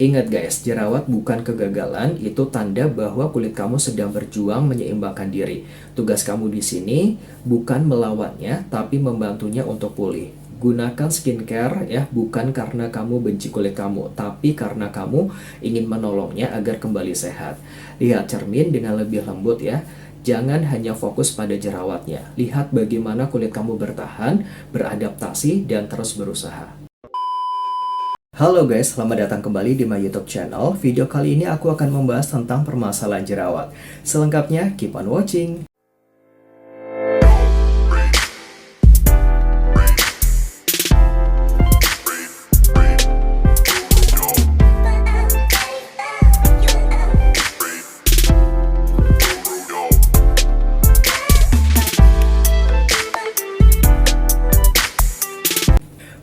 Ingat guys, jerawat bukan kegagalan, itu tanda bahwa kulit kamu sedang berjuang menyeimbangkan diri. Tugas kamu di sini bukan melawannya, tapi membantunya untuk pulih. Gunakan skincare ya, bukan karena kamu benci kulit kamu, tapi karena kamu ingin menolongnya agar kembali sehat. Lihat cermin dengan lebih lembut ya. Jangan hanya fokus pada jerawatnya. Lihat bagaimana kulit kamu bertahan, beradaptasi, dan terus berusaha. Halo guys, selamat datang kembali di my YouTube channel. Video kali ini aku akan membahas tentang permasalahan jerawat. Selengkapnya, keep on watching.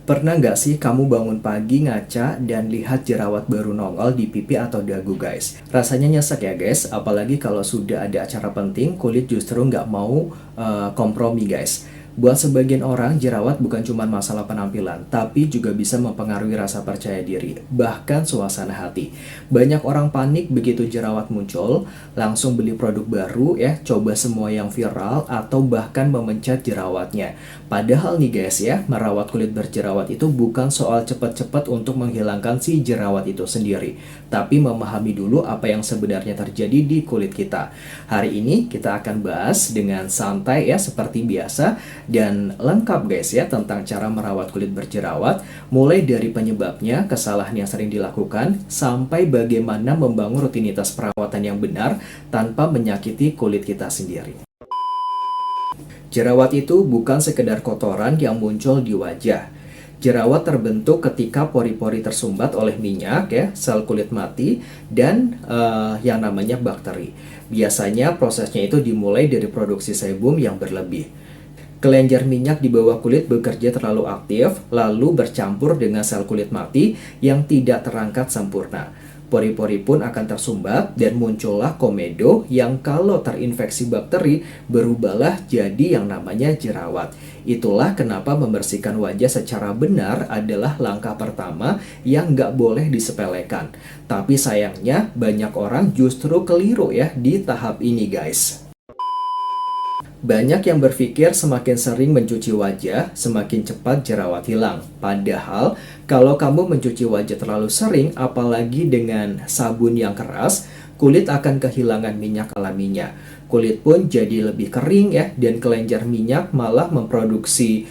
Pernah nggak sih kamu bangun pagi ngaca dan lihat jerawat baru nongol di pipi atau dagu guys? Rasanya nyesek ya guys, apalagi kalau sudah ada acara penting, kulit justru nggak mau kompromi guys. Buat sebagian orang, jerawat bukan cuma masalah penampilan, tapi juga bisa mempengaruhi rasa percaya diri, bahkan suasana hati. Banyak orang panik begitu jerawat muncul, langsung beli produk baru ya, coba semua yang viral, atau bahkan memencet jerawatnya. Padahal nih guys ya, merawat kulit berjerawat itu bukan soal cepat-cepat untuk menghilangkan si jerawat itu sendiri, tapi memahami dulu apa yang sebenarnya terjadi di kulit kita. Hari ini kita akan bahas dengan santai ya, seperti biasa, dan lengkap guys ya tentang cara merawat kulit berjerawat, mulai dari penyebabnya, kesalahan yang sering dilakukan, sampai bagaimana membangun rutinitas perawatan yang benar tanpa menyakiti kulit kita sendiri. Jerawat itu bukan sekedar kotoran yang muncul di wajah. Jerawat terbentuk ketika pori-pori tersumbat oleh minyak ya, sel kulit mati, dan yang namanya bakteri. Biasanya prosesnya itu dimulai dari produksi sebum yang berlebih. Kelenjar minyak di bawah kulit bekerja terlalu aktif, lalu bercampur dengan sel kulit mati yang tidak terangkat sempurna. Pori-pori pun akan tersumbat dan muncullah komedo yang kalau terinfeksi bakteri berubahlah jadi yang namanya jerawat. Itulah kenapa membersihkan wajah secara benar adalah langkah pertama yang nggak boleh disepelekan. Tapi sayangnya banyak orang justru keliru ya di tahap ini guys. Banyak yang berpikir semakin sering mencuci wajah, semakin cepat jerawat hilang. Padahal, kalau kamu mencuci wajah terlalu sering, apalagi dengan sabun yang keras, kulit akan kehilangan minyak alaminya. Kulit pun jadi lebih kering ya, dan kelenjar minyak malah memproduksi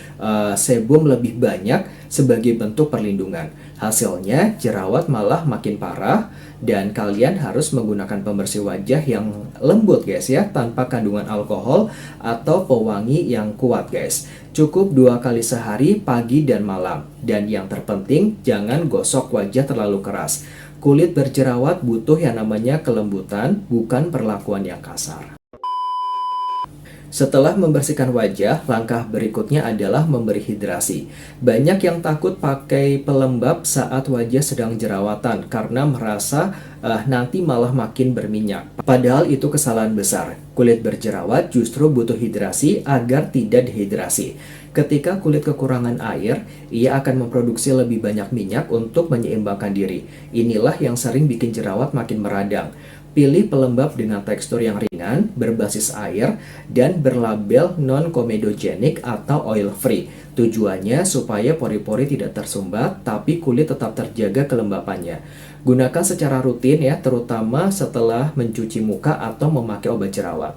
sebum lebih banyak sebagai bentuk perlindungan. Hasilnya, jerawat malah makin parah, dan kalian harus menggunakan pembersih wajah yang lembut guys ya, tanpa kandungan alkohol atau pewangi yang kuat guys. Cukup 2 kali sehari, pagi dan malam. Dan yang terpenting, jangan gosok wajah terlalu keras. Kulit berjerawat butuh yang namanya kelembutan, bukan perlakuan yang kasar. Setelah membersihkan wajah, langkah berikutnya adalah memberi hidrasi. Banyak yang takut pakai pelembab saat wajah sedang jerawatan karena merasa nanti malah makin berminyak. Padahal itu kesalahan besar. Kulit berjerawat justru butuh hidrasi agar tidak dehidrasi. Ketika kulit kekurangan air, ia akan memproduksi lebih banyak minyak untuk menyeimbangkan diri. Inilah yang sering bikin jerawat makin meradang. Pilih pelembab dengan tekstur yang ringan, berbasis air, dan berlabel non-comedogenic atau oil free. Tujuannya supaya pori-pori tidak tersumbat, tapi kulit tetap terjaga kelembapannya. Gunakan secara rutin ya, terutama setelah mencuci muka atau memakai obat jerawat.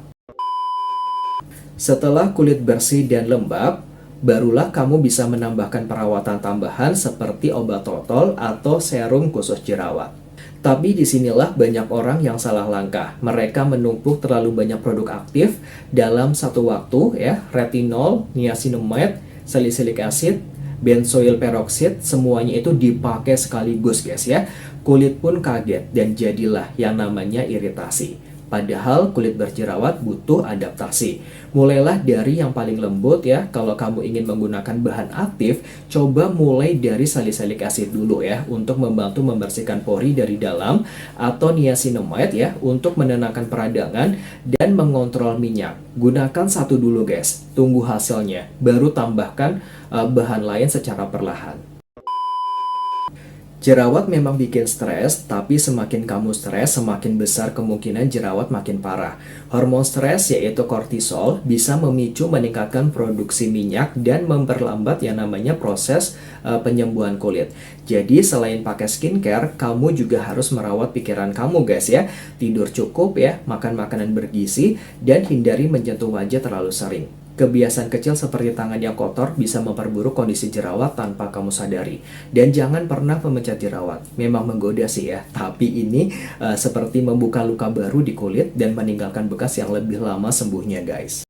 Setelah kulit bersih dan lembab, barulah kamu bisa menambahkan perawatan tambahan seperti obat totol atau serum khusus jerawat. Tapi disinilah banyak orang yang salah langkah. Mereka menumpuk terlalu banyak produk aktif dalam satu waktu ya, retinol, niacinamide, salicylic acid, benzoyl peroxide, semuanya itu dipakai sekaligus guys ya. Kulit pun kaget dan jadilah yang namanya iritasi. Padahal kulit berjerawat butuh adaptasi. Mulailah dari yang paling lembut ya. Kalau kamu ingin menggunakan bahan aktif, coba mulai dari salicylic acid dulu ya, untuk membantu membersihkan pori dari dalam, atau niacinamide ya, untuk menenangkan peradangan dan mengontrol minyak. Gunakan satu dulu guys, tunggu hasilnya, baru tambahkan bahan lain secara perlahan. Jerawat memang bikin stres, tapi semakin kamu stres, semakin besar kemungkinan jerawat makin parah. Hormon stres yaitu kortisol bisa memicu meningkatkan produksi minyak dan memperlambat yang namanya proses penyembuhan kulit. Jadi selain pakai skincare, kamu juga harus merawat pikiran kamu guys ya. Tidur cukup ya, makan makanan bergizi, dan hindari menyentuh wajah terlalu sering. Kebiasaan kecil seperti tangan yang kotor bisa memperburuk kondisi jerawat tanpa kamu sadari. Dan jangan pernah memecat jerawat. Memang menggoda sih ya, tapi ini seperti membuka luka baru di kulit dan meninggalkan bekas yang lebih lama sembuhnya guys.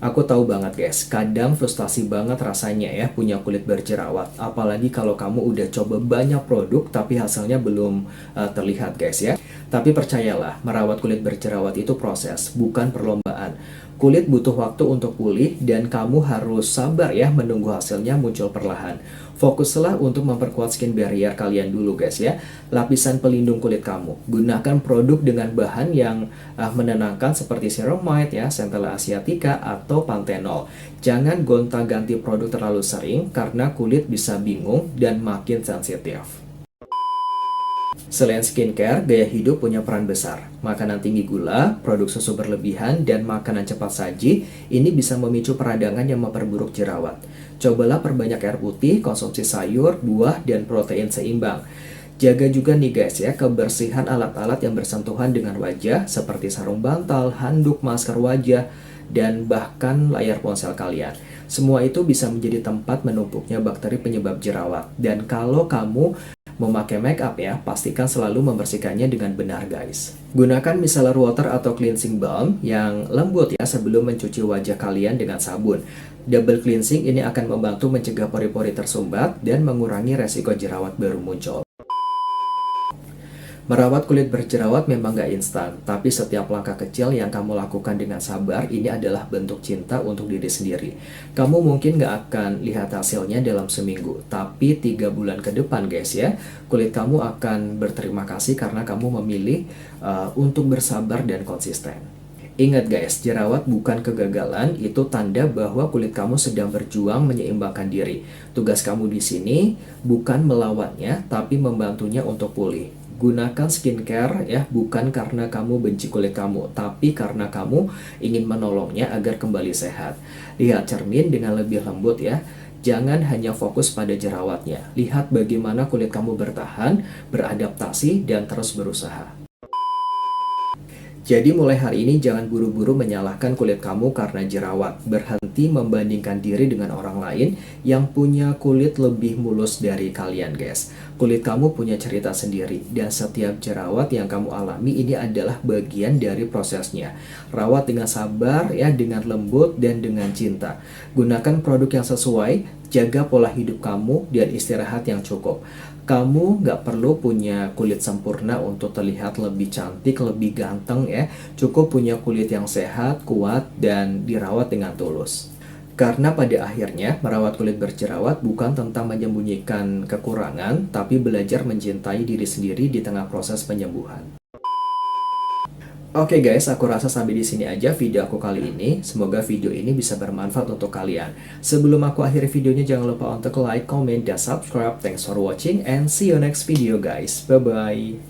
Aku tahu banget guys, kadang frustasi banget rasanya ya punya kulit berjerawat. Apalagi kalau kamu udah coba banyak produk tapi hasilnya belum terlihat guys ya. Tapi percayalah, merawat kulit berjerawat itu proses, bukan perlombaan. Kulit butuh waktu untuk pulih dan kamu harus sabar ya menunggu hasilnya muncul perlahan. Fokuslah untuk memperkuat skin barrier kalian dulu guys ya. Lapisan pelindung kulit kamu. Gunakan produk dengan bahan yang menenangkan seperti ceramide ya, centella asiatica atau panthenol. Jangan gonta-ganti produk terlalu sering karena kulit bisa bingung dan makin sensitif. Selain skincare, gaya hidup punya peran besar. Makanan tinggi gula, produk susu berlebihan, dan makanan cepat saji ini bisa memicu peradangan yang memperburuk jerawat. Cobalah perbanyak air putih, konsumsi sayur, buah, dan protein seimbang. Jaga juga nih guys ya, kebersihan alat-alat yang bersentuhan dengan wajah seperti sarung bantal, handuk, masker wajah, dan bahkan layar ponsel kalian. Semua itu bisa menjadi tempat menumpuknya bakteri penyebab jerawat. Dan kalau kamu memakai make up ya, pastikan selalu membersihkannya dengan benar guys. Gunakan micellar water atau cleansing balm yang lembut ya sebelum mencuci wajah kalian dengan sabun. Double cleansing ini akan membantu mencegah pori-pori tersumbat dan mengurangi resiko jerawat baru muncul. Merawat kulit berjerawat memang gak instan, tapi setiap langkah kecil yang kamu lakukan dengan sabar ini adalah bentuk cinta untuk diri sendiri. Kamu mungkin gak akan lihat hasilnya dalam seminggu, tapi 3 bulan ke depan guys ya, kulit kamu akan berterima kasih karena kamu memilih untuk bersabar dan konsisten. Ingat guys, jerawat bukan kegagalan, itu tanda bahwa kulit kamu sedang berjuang menyeimbangkan diri. Tugas kamu di sini bukan melawannya, tapi membantunya untuk pulih. Gunakan skincare ya, bukan karena kamu benci kulit kamu, tapi karena kamu ingin menolongnya agar kembali sehat. Lihat cermin dengan lebih lembut ya. Jangan hanya fokus pada jerawatnya. Lihat bagaimana kulit kamu bertahan, beradaptasi, dan terus berusaha. Jadi mulai hari ini jangan buru-buru menyalahkan kulit kamu karena jerawat. Berhenti membandingkan diri dengan orang lain yang punya kulit lebih mulus dari kalian guys. Kulit kamu punya cerita sendiri dan setiap jerawat yang kamu alami ini adalah bagian dari prosesnya. Rawat dengan sabar ya, dengan lembut dan dengan cinta. Gunakan produk yang sesuai, jaga pola hidup kamu dan istirahat yang cukup. Kamu nggak perlu punya kulit sempurna untuk terlihat lebih cantik, lebih ganteng ya. Cukup punya kulit yang sehat, kuat, dan dirawat dengan tulus. Karena pada akhirnya, merawat kulit berjerawat bukan tentang menyembunyikan kekurangan, tapi belajar mencintai diri sendiri di tengah proses penyembuhan. Oke guys, aku rasa sampai di sini aja video aku kali ini. Semoga video ini bisa bermanfaat untuk kalian. Sebelum aku akhiri videonya, jangan lupa untuk like, comment, dan subscribe. Thanks for watching and see you next video guys. Bye-bye.